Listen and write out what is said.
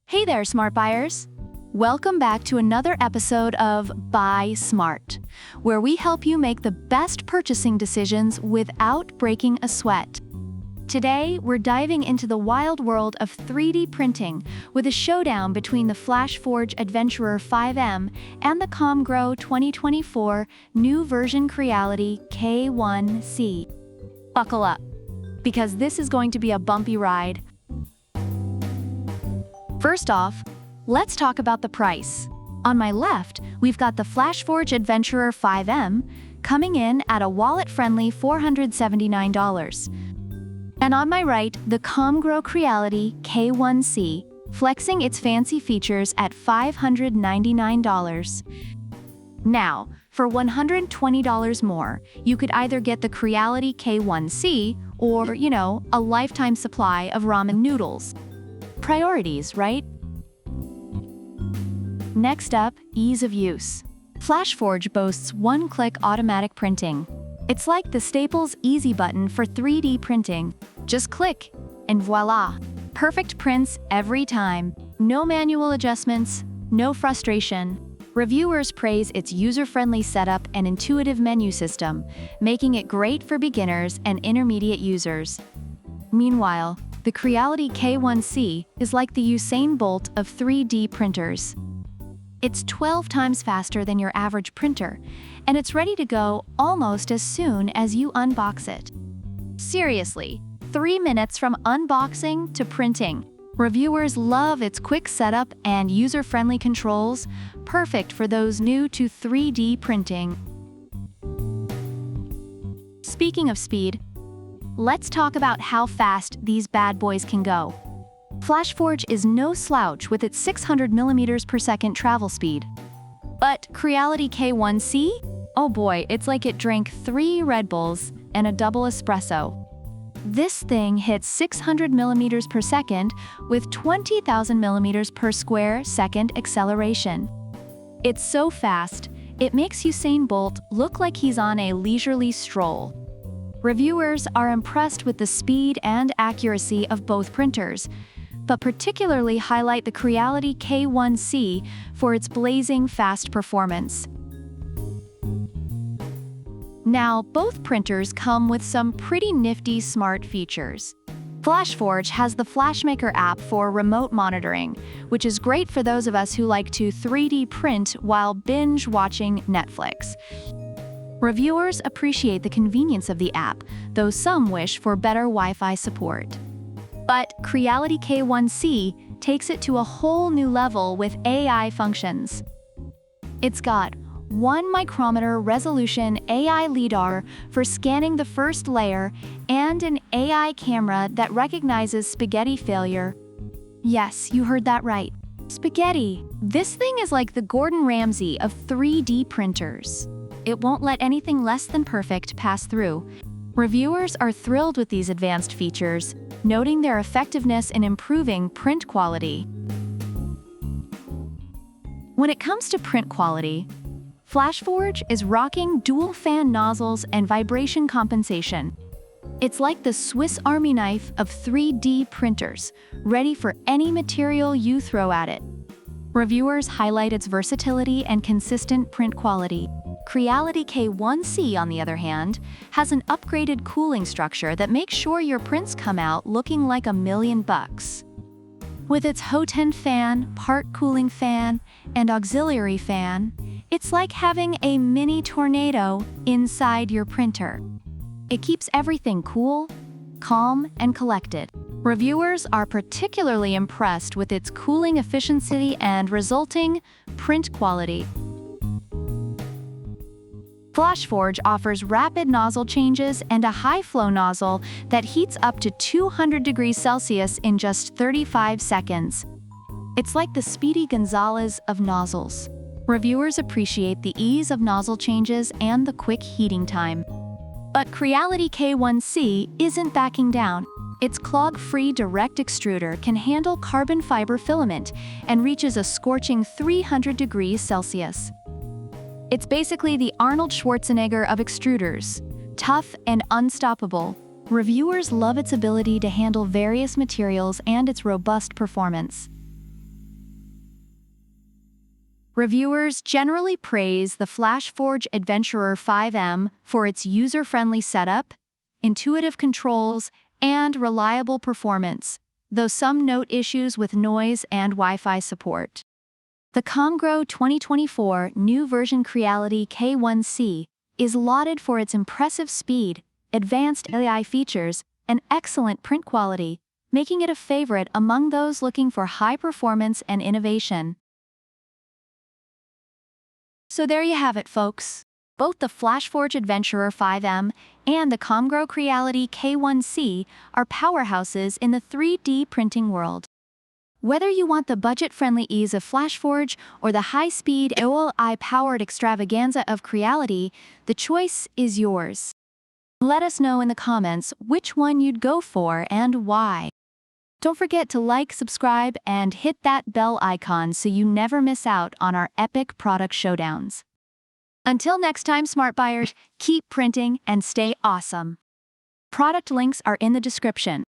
Hey there, smart buyers! Welcome back to another episode of Buy Smart, where we help you make the best purchasing decisions without breaking a sweat. Today, we're diving into the wild world of 3D printing with a showdown between the FLASHFORGE Adventurer 5M and the ComGrow 2024 new version Creality K1C. Buckle up, because this is going to be a bumpy ride. First off, let's talk about the price. On my left, we've got the FLASHFORGE Adventurer 5M coming in at a wallet-friendly $479. And on my right, the ComGrow Creality K1C, flexing its fancy features at $599. Now, for $120 more, you could either get the Creality K1C or, a lifetime supply of ramen noodles. Priorities, right? Next up, ease of use. FLASHFORGE boasts one-click automatic printing. It's like the Staples Easy button for 3D printing. Just click, and voila! Perfect prints every time. No manual adjustments, no frustration. Reviewers praise its user-friendly setup and intuitive menu system, making it great for beginners and intermediate users. Meanwhile, the Creality K1C is like the Usain Bolt of 3D printers. It's 12 times faster than your average printer, and it's ready to go almost as soon as you unbox it. Seriously, 3 minutes from unboxing to printing. Reviewers love its quick setup and user-friendly controls, perfect for those new to 3D printing. Speaking of speed, let's talk about how fast these bad boys can go. FLASHFORGE is no slouch with its 600 millimeters per second travel speed. But Creality K1C? Oh boy, it's like it drank 3 Red Bulls and a double espresso. This thing hits 600 millimeters per second with 20,000 millimeters per square second acceleration. It's so fast, it makes Usain Bolt look like he's on a leisurely stroll. Reviewers are impressed with the speed and accuracy of both printers, but particularly highlight the Creality K1C for its blazing fast performance. Now, both printers come with some pretty nifty smart features. FLASHFORGE has the FlashMaker app for remote monitoring, which is great for those of us who like to 3D print while binge-watching Netflix. Reviewers appreciate the convenience of the app, though some wish for better Wi-Fi support. But Creality K1C takes it to a whole new level with AI functions. It's got 1 micrometer resolution AI LiDAR for scanning the first layer and an AI camera that recognizes spaghetti failure. Yes, you heard that right. Spaghetti. This thing is like the Gordon Ramsay of 3D printers. It won't let anything less than perfect pass through. Reviewers are thrilled with these advanced features, noting their effectiveness in improving print quality. When it comes to print quality, FLASHFORGE is rocking dual fan nozzles and vibration compensation. It's like the Swiss Army knife of 3D printers, ready for any material you throw at it. Reviewers highlight its versatility and consistent print quality. Creality K1C, on the other hand, has an upgraded cooling structure that makes sure your prints come out looking like $1,000,000. With its Hot-end fan, part cooling fan, and auxiliary fan, it's like having a mini tornado inside your printer. It keeps everything cool, calm, and collected. Reviewers are particularly impressed with its cooling efficiency and resulting print quality. FLASHFORGE offers rapid nozzle changes and a high-flow nozzle that heats up to 200 degrees Celsius in just 35 seconds. It's like the Speedy Gonzalez of nozzles. Reviewers appreciate the ease of nozzle changes and the quick heating time. But Creality K1C isn't backing down. Its clog-free direct extruder can handle carbon fiber filament and reaches a scorching 300 degrees Celsius. It's basically the Arnold Schwarzenegger of extruders, tough and unstoppable. Reviewers love its ability to handle various materials and its robust performance. Reviewers generally praise the FLASHFORGE Adventurer 5M for its user-friendly setup, intuitive controls, and reliable performance, though some note issues with noise and Wi-Fi support. The Comgrow 2024 new version Creality K1C is lauded for its impressive speed, advanced AI features, and excellent print quality, making it a favorite among those looking for high performance and innovation. So there you have it, folks. Both the FLASHFORGE Adventurer 5M and the Comgrow Creality K1C are powerhouses in the 3D printing world. Whether you want the budget-friendly ease of FLASHFORGE or the high-speed AI-powered extravaganza of Creality, the choice is yours. Let us know in the comments which one you'd go for and why. Don't forget to like, subscribe, and hit that bell icon so you never miss out on our epic product showdowns. Until next time, smart buyers, keep printing and stay awesome. Product links are in the description.